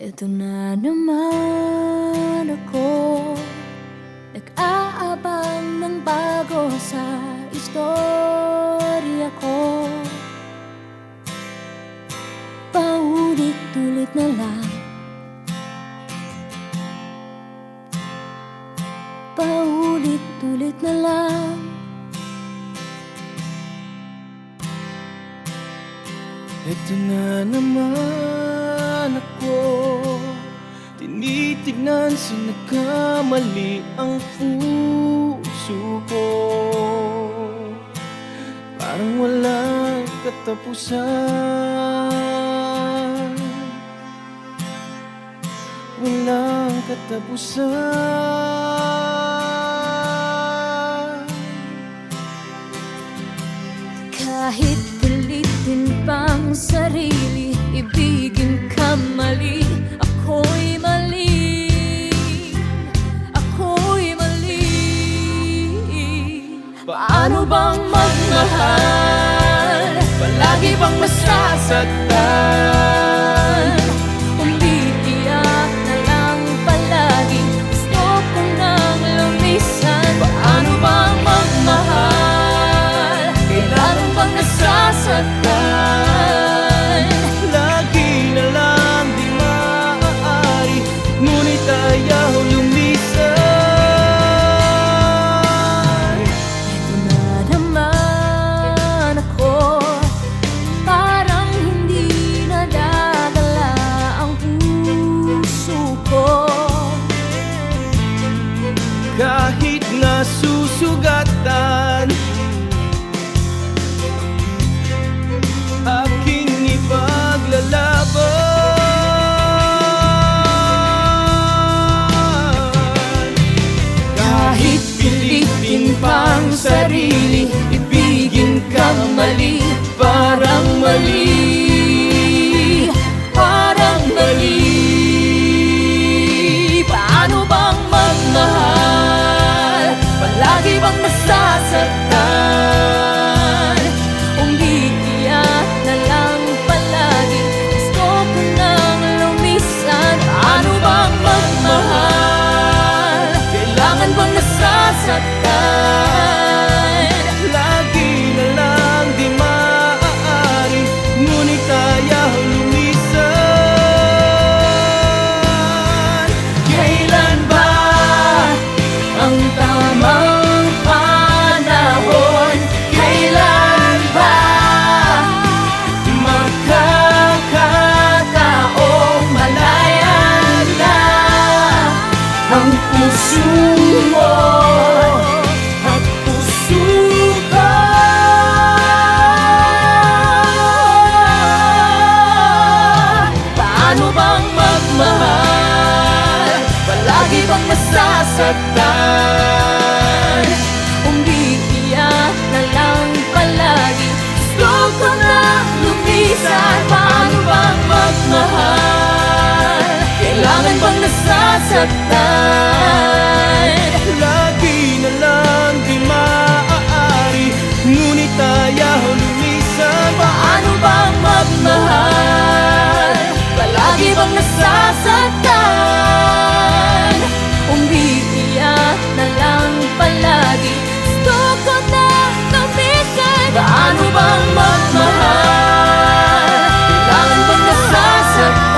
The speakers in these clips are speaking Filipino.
Ito na naman ako, nag-aabang ng bago sa istorya ko. Paulit-ulit na lang, paulit-ulit na lang. Ito na naman ako, tinitignan sa nagkamali ang puso ko. Parang walang katapusan, walang katapusan. Kahit pilitin pang sarili, ibigin ka mali. Ako'y mali, ako'y mali. Paano bang magmahal? Palagi bang masasaktan? Umiiyak na lang palagi, gusto ko nang lumisan. Paano bang magmahal? Kailangan bang nasasaktan? Lagi na lang di maaari, ngunit ayaw lumisan. Ito na naman ako, parang hindi nadadala ang puso ko. Kahit nasusugatan, aking ipaglalaban. Kahit pilitin pang sarili, ibigin kang mali. Parang mali, parang mali. Paano bang magmahal? Palagi bang masasaktan? Umiiyak na lang palagi, gusto ko nang lumisan. Paano bang magmahal? Kailangan bang nasasaktan? Lagi na lang di maaari, ngunit ayaw lumisan. Kailan ba ang tamang panahon? Kailan ba makakataong malayan na ang puso mo at puso ko? Paano bang magmahal? Palagi bang masasaktan? Umiiyak na lang palagi, gusto ko na lumisan. Paano bang magmahal? Kailangan bang nasasaktan? Lagi na lang di maaari, ngunit ayaw lumisan. Paano bang magmahal? Palagi bang nasasaktan? Umiiyak na lang palagi, gusto ko na lumisan. Paano bang magmahal? Kailangan bang nasasaktan?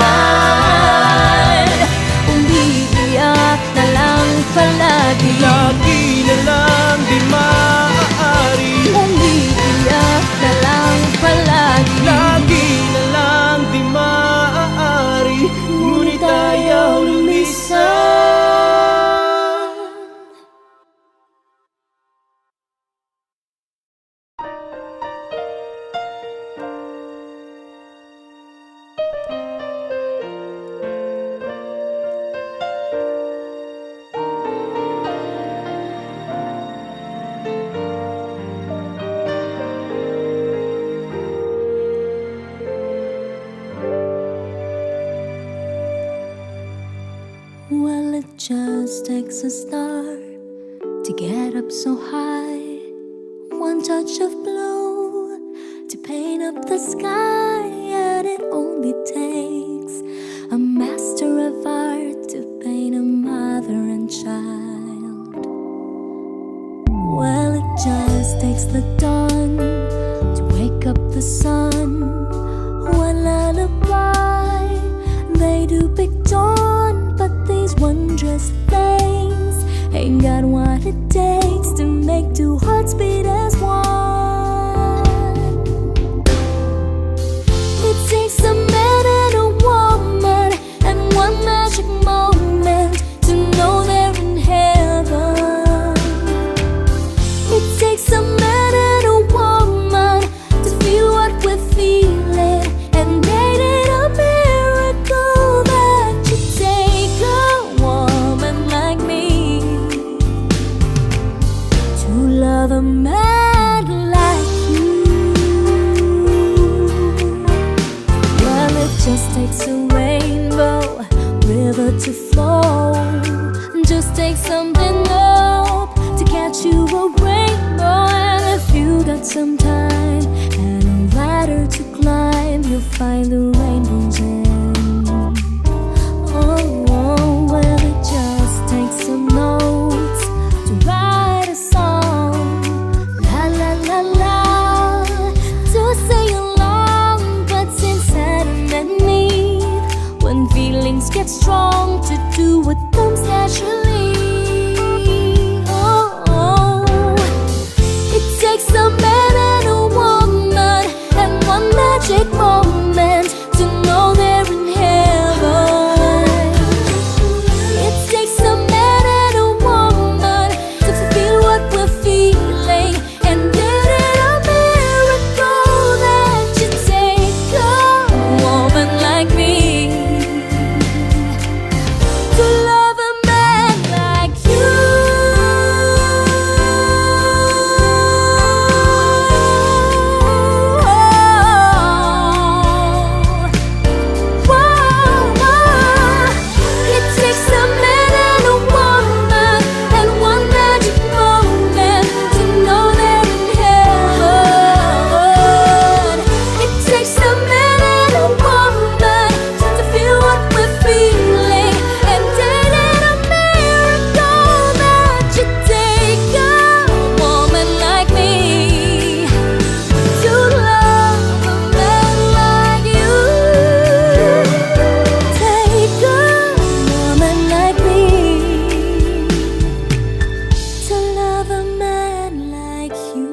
Umiiyak na lang palagi, Lagi na lang di maaari, umiiyak na lang palagi. lagi na lang di maaari, ngunit ayaw lumisan. Well, it just takes a star to get up so high. One touch of blue to paint up the sky, and it only takes a master of art to paint a mother and child. Well, it just takes the dawn to wake up the sun. One lullaby, they do pick dawn, but these wondrous things ain't got what it takes to make two hearts beat as one. It takes a man and a woman and one magic moment to know they're in heaven. It takes a man and a woman to feel what we're feeling, and ain't it a miracle that you take a woman like me to love a man like you? Well, it just takes a rainbow, river to flow. Just take something up to catch you a rainbow. And if you got some time and a ladder to climb, you'll find the rainbow's end. Oh, oh, well, it just takes some notes to write a song. La la la la, to sing along. But since Adam and Eve, when feelings get strong, to do what comes naturally. Oh, oh, it takes a man and a woman and one magic moment to know they're in heaven. It takes a man and a woman to feel what we're feeling, and it is a miracle that you take a woman like me to love a man like you. It takes a man and a woman and one magic moment to know they're in heaven. It takes a man and a woman to feel what we're feeling, and ain't it a miracle that you take a woman like me to love a man like you? Take a woman like me to love a man like you.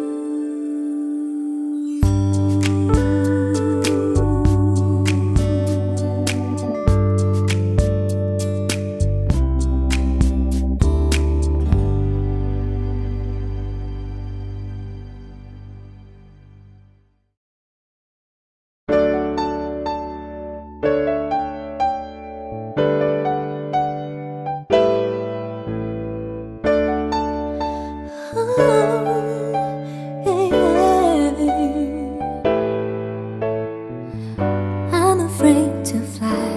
I'm afraid to fly,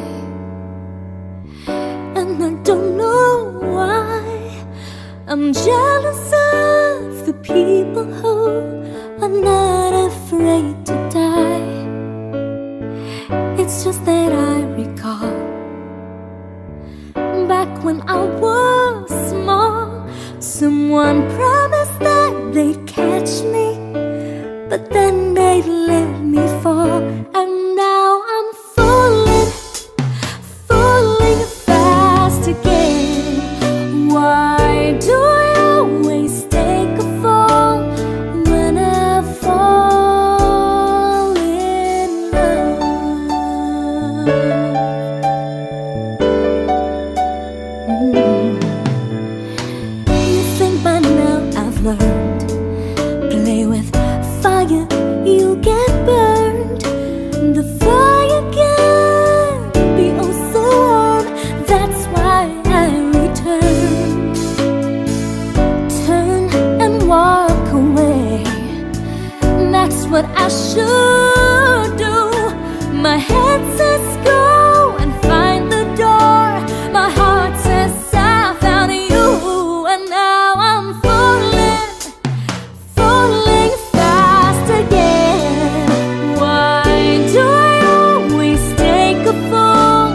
and I don't know why. I'm jealous of the people who are not afraid to die. It's just that I recall back when I was small, someone promised that they'd catch me, but then they'd let me fall. And now I'm falling fast again. Why do I always take a fall when I fall in love? You think by now I've learned, play with fire, you'll get burned. The fire can be oh so warm, that's why I return. Turn and walk away, that's what I should do. My head says go and find the door, my heart says I found you. And now I'm falling fast again. Why do I always take a fall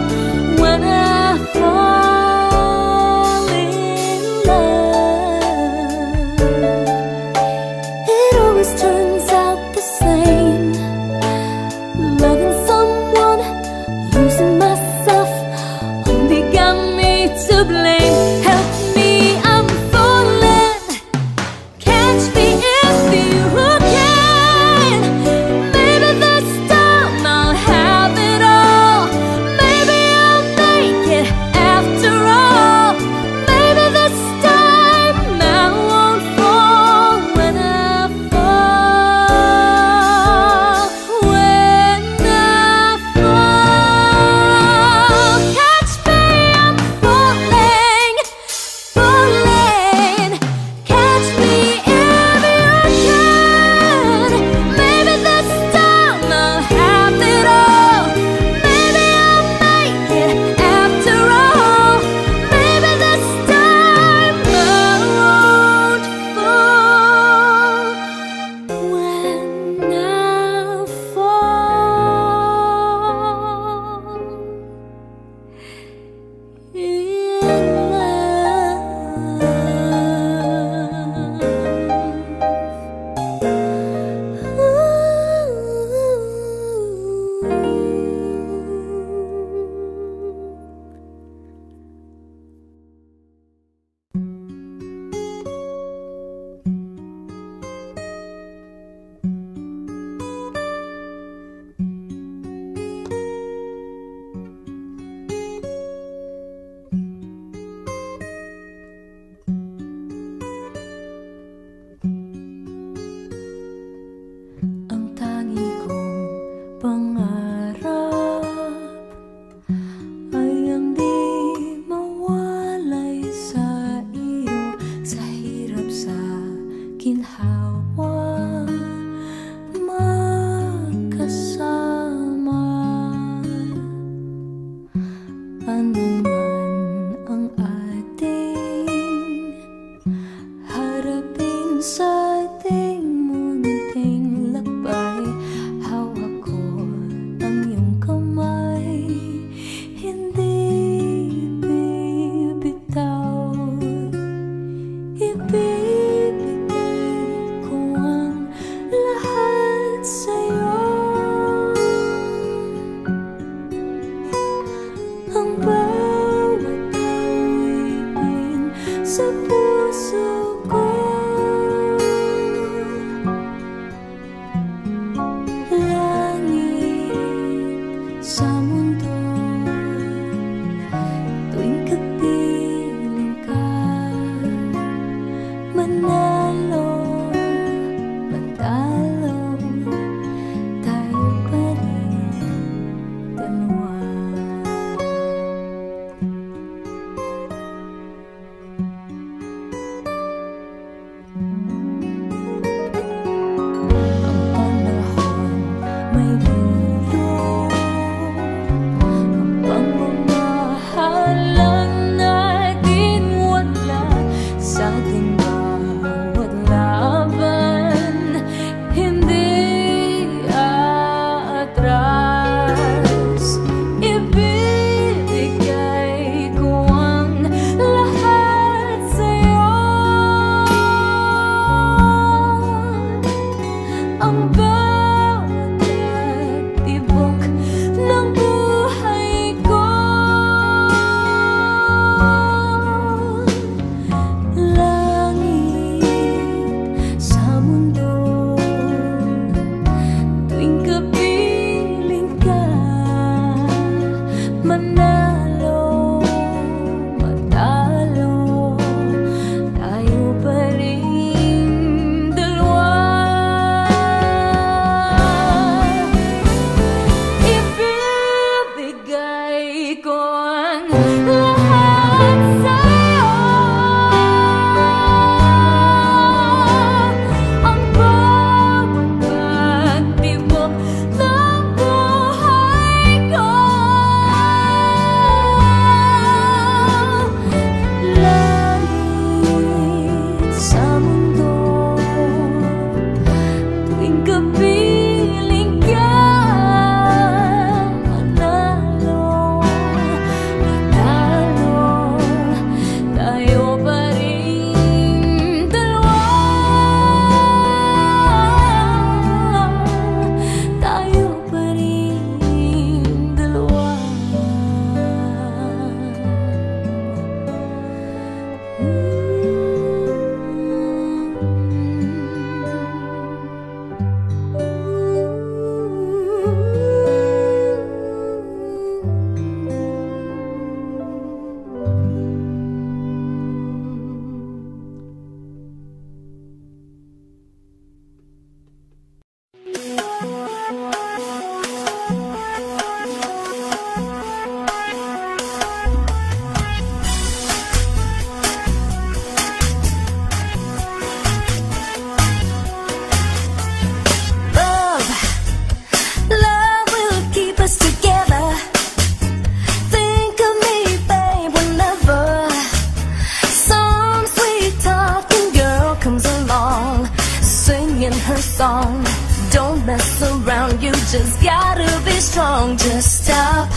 song. Don't mess around, you just gotta be strong. Just stop,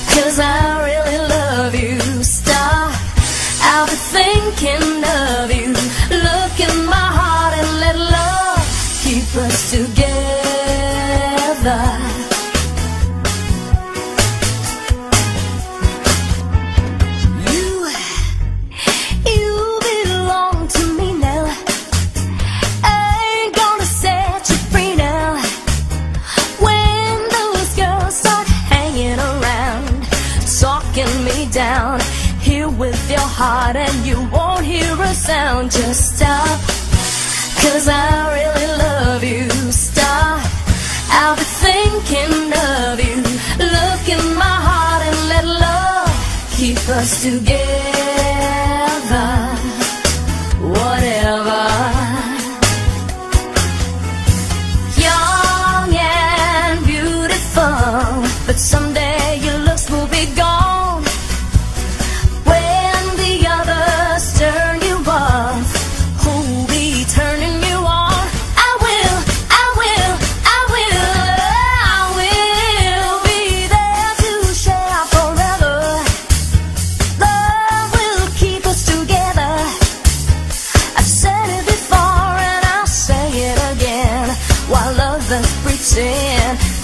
'cause I really love you. Stop, I'll be thinking of you. Look in my heart and let love keep us together. Down here with your heart and you won't hear a sound. Just stop, 'cause I really love you. Stop, I'll be thinking of you. Look in my heart and let love keep us together. Whatever. Young and beautiful, but someday your looks will be gone.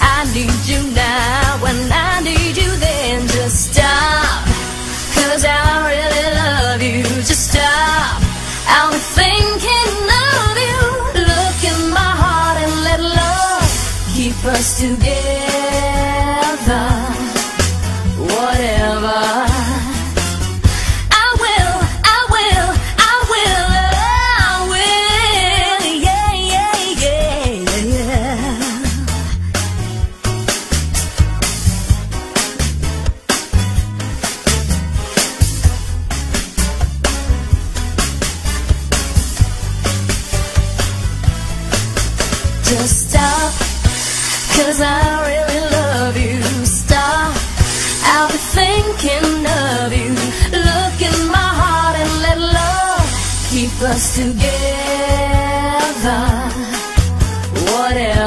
I need you now and I need you then. Just stop, 'cause I really love you. Just stop. Just stop, 'cause I really love you. Stop, I'll be thinking of you. Look in my heart and let love keep us together. Whatever